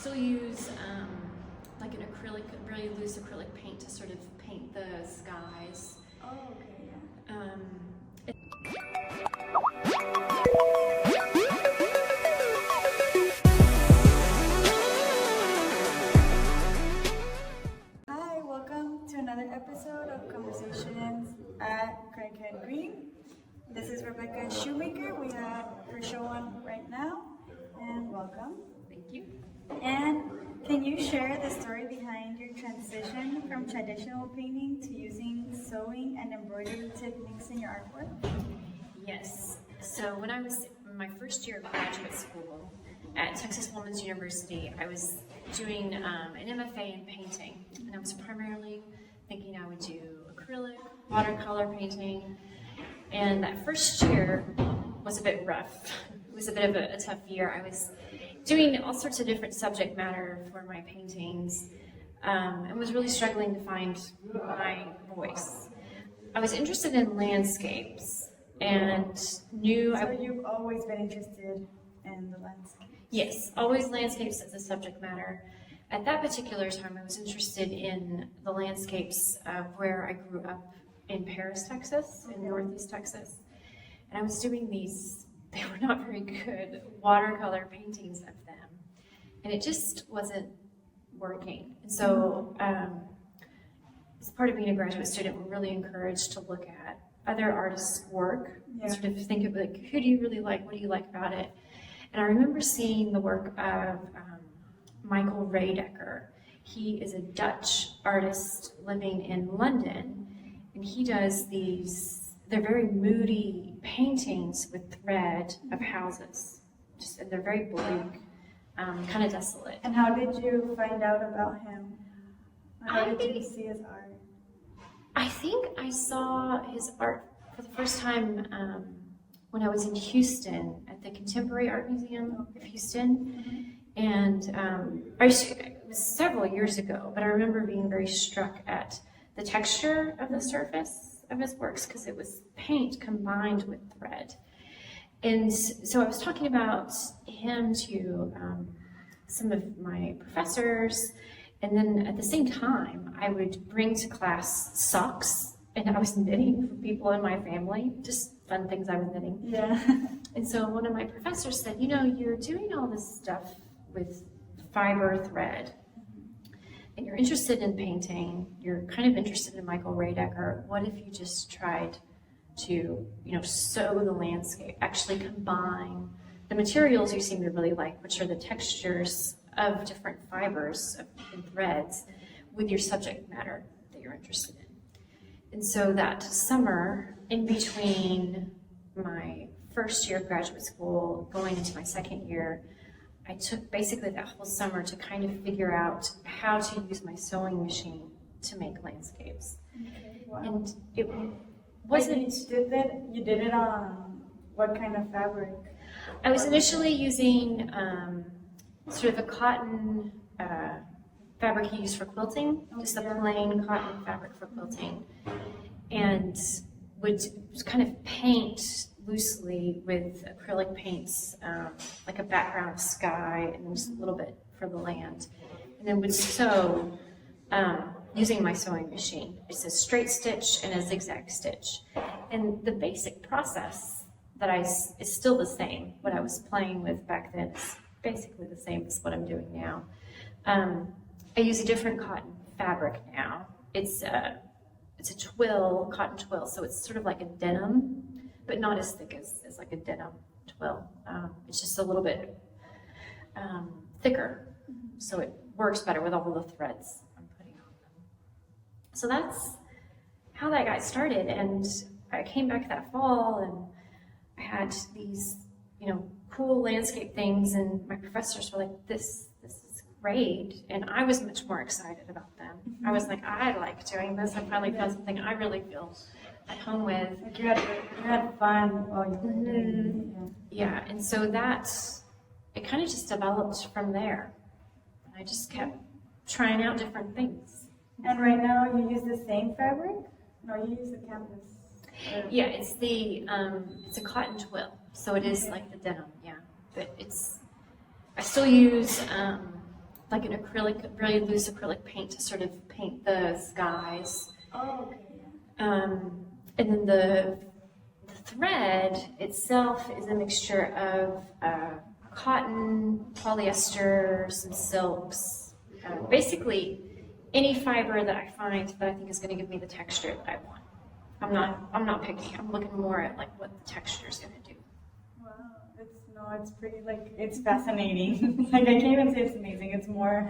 still use like an acrylic, really loose acrylic paint to sort of paint the skies. Oh, okay, yeah. Hi, welcome to another episode of Conversations at Craighead Green. This is Rebecca Shewmaker. We have her show on right now, and welcome. Thank you. And can you share the story behind your transition from traditional painting to using sewing and embroidery techniques in your artwork? Yes. So when I was in my first year of graduate school at Texas Women's University, I was doing an MFA in painting, and I was primarily thinking I would do acrylic, watercolor painting, and that first year was a bit rough. It was a bit of a tough year. I was doing all sorts of different subject matter for my paintings, and was really struggling to find my voice. I was interested in landscapes and knew So you've always been interested in the landscape? Yes, always landscapes as a subject matter. At that particular time, I was interested in the landscapes of where I grew up in Paris, Texas, in Northeast Texas. And I was doing these, they were not very good, watercolor paintings of them. And it just wasn't working. And so, as part of being a graduate student, we're really encouraged to look at other artists' work, and sort of think of like, who do you really like, what do you like about it? And I remember seeing the work of Michael Rebecca. He is a Dutch artist living in London, and he does these, they're very moody paintings with thread of houses. And they're very bleak, kind of desolate. And how did you find out about him? How did you see his art? I think I saw his art for the first time when I was in Houston at the Contemporary Art Museum of Houston. And it was several years ago, but I remember being very struck at the texture of the surface of his works because it was paint combined with thread. And so I was talking about him to some of my professors, and then at the same time, I would bring to class socks, and I was knitting for people in my family, just fun things I was knitting. Yeah. And so one of my professors said, you know, you're doing all this stuff with fiber thread, and you're interested in painting, you're kind of interested in Michael Rebecca. What if you just tried to, you know, sew the landscape, actually combine the materials you seem to really like, which are the textures of different fibers and threads, with your subject matter that you're interested in. And so that summer, in between my first year of graduate school, going into my second year, I took basically that whole summer to kind of figure out how to use my sewing machine to make landscapes. Okay, wow. And it wasn't... You did it on what kind of fabric? I was initially using sort of a cotton fabric you use for quilting, just a plain cotton fabric for quilting, and would kind of paint loosely with acrylic paints, like a background of sky and just a little bit for the land, and then would sew using my sewing machine. It's a straight stitch and a zigzag stitch, and the basic process that is still the same. What I was playing with back then is basically the same as what I'm doing now. I use a different cotton fabric now. It's a twill, cotton twill, so it's sort of like a denim, but not as thick as like a denim twill. It's just a little bit thicker, so it works better with all the threads I'm putting on them. So that's how that got started, and I came back that fall, and I had these, you know, cool landscape things, and my professors were like, this is great, and I was much more excited about them. I was like, I like doing this. I finally found something I really feel at home with. Like you had fun while you were doing it. Yeah, and so it kind of just developed from there. And I just kept trying out different things. And right now you use the same fabric? No, you use the canvas. Yeah, it's a cotton twill, so it is like the denim, yeah. But I still use like an acrylic, really loose acrylic paint to sort of paint the skies. Oh, okay. And then the thread itself is a mixture of cotton, polyester, some silks, basically any fiber that I find that I think is going to give me the texture that I want. I'm not picky. I'm looking more at like what the texture is going to do. Wow, it's pretty, like, it's fascinating. Like, I can't even say it's amazing. It's more.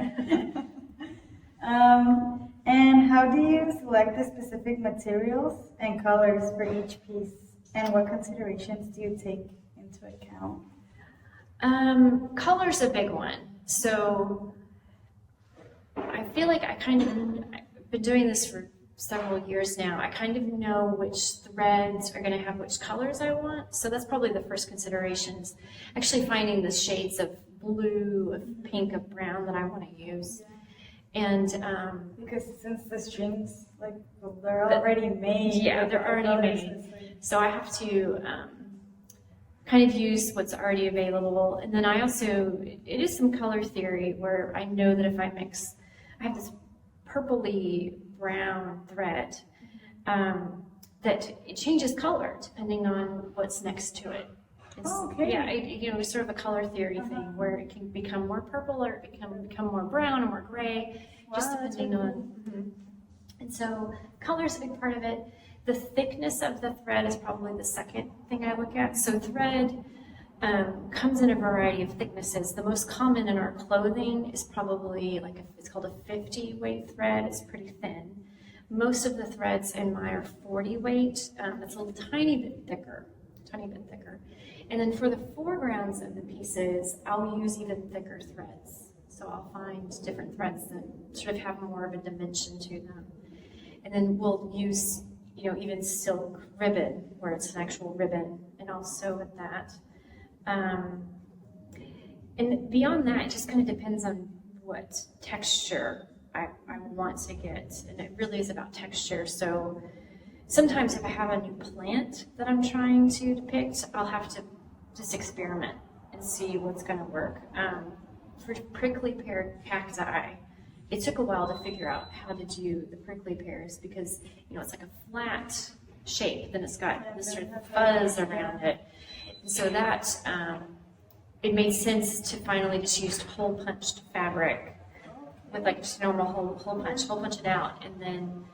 And how do you select the specific materials and colors for each piece? And what considerations do you take into account? Color's a big one. So I feel like I've been doing this for several years now. I kind of know which threads are going to have which colors I want. So that's probably the first considerations. Actually finding the shades of blue, of pink, of brown that I want to use. And because since the strings, like, they're already made. Yeah, they're already made. So I have to kind of use what's already available. And then I also, it is some color theory where I know that if I mix, I have this purpley brown thread that it changes color depending on what's next to it. Okay. Yeah, it's sort of a color theory thing where it can become more purple or it can become more brown or more gray, just depending on. And so color is a big part of it. The thickness of the thread is probably the second thing I look at. So thread comes in a variety of thicknesses. The most common in our clothing is probably it's called a 50 weight thread. It's pretty thin. Most of the threads in mine are 40 weight. It's a tiny bit thicker. And then for the foregrounds of the pieces, I'll use even thicker threads. So I'll find different threads that sort of have more of a dimension to them. And then we'll use, even silk ribbon, where it's an actual ribbon, and I'll sew with that. And beyond that, it just kind of depends on what texture I want to get. And it really is about texture. So sometimes if I have a new plant that I'm trying to depict, I'll have to just experiment and see what's going to work. For prickly pear cacti, it took a while to figure out how to do the prickly pears because, it's like a flat shape, then it's got this sort of fuzz around it. And so that, it made sense to finally just use hole punched fabric with like just normal hole punch it out, and then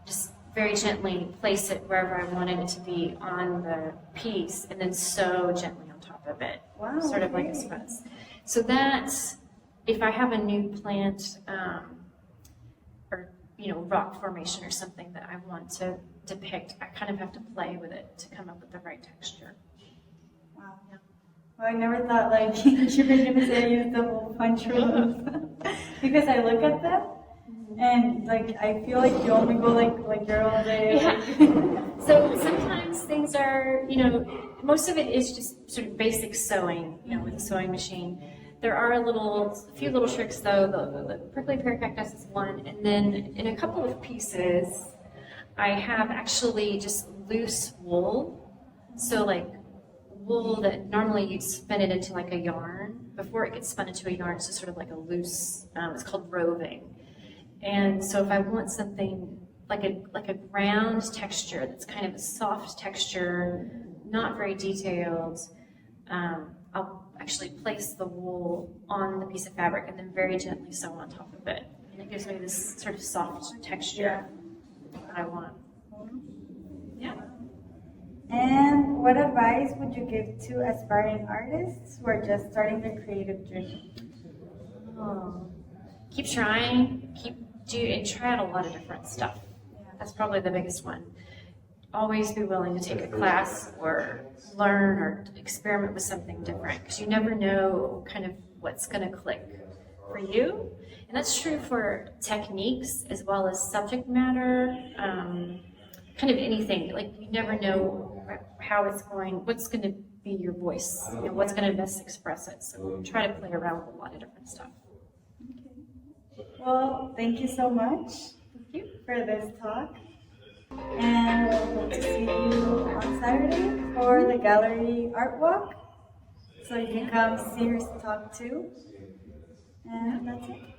just very gently place it wherever I wanted it to be on the piece, and then sew gently on top of it, sort of like a fuzz. So that's, if I have a new plant or rock formation or something that I want to depict, I kind of have to play with it to come up with the right texture. Wow. Yeah. Well, I never thought you were going to say use the hole punch rules because I look at them and I feel like you only go like you're all day. Yeah. So sometimes things are, most of it is just sort of basic sewing, with a sewing machine. There are a few little tricks though. The prickly pear cactus is one, and then in a couple of pieces, I have actually just loose wool. So wool that normally you'd spin it into like a yarn. Before it gets spun into a yarn, it's just sort of like a loose, it's called roving. And so if I want something like a ground texture that's kind of a soft texture, not very detailed, I'll actually place the wool on the piece of fabric and then very gently sew on top of it. And it gives me this sort of soft texture that I want. Yeah. And what advice would you give to aspiring artists who are just starting their creative journey? Keep trying, and try out a lot of different stuff. That's probably the biggest one. Always be willing to take a class or learn or experiment with something different, because you never know kind of what's going to click for you. And that's true for techniques as well as subject matter, kind of anything. You never know how it's what's going to be your voice, what's going to best express it. So try to play around with a lot of different stuff. Okay. Well, thank you so much for this talk. And we'll hope to see you on Saturday for the gallery art walk. So you can come see her talk too. And that's it.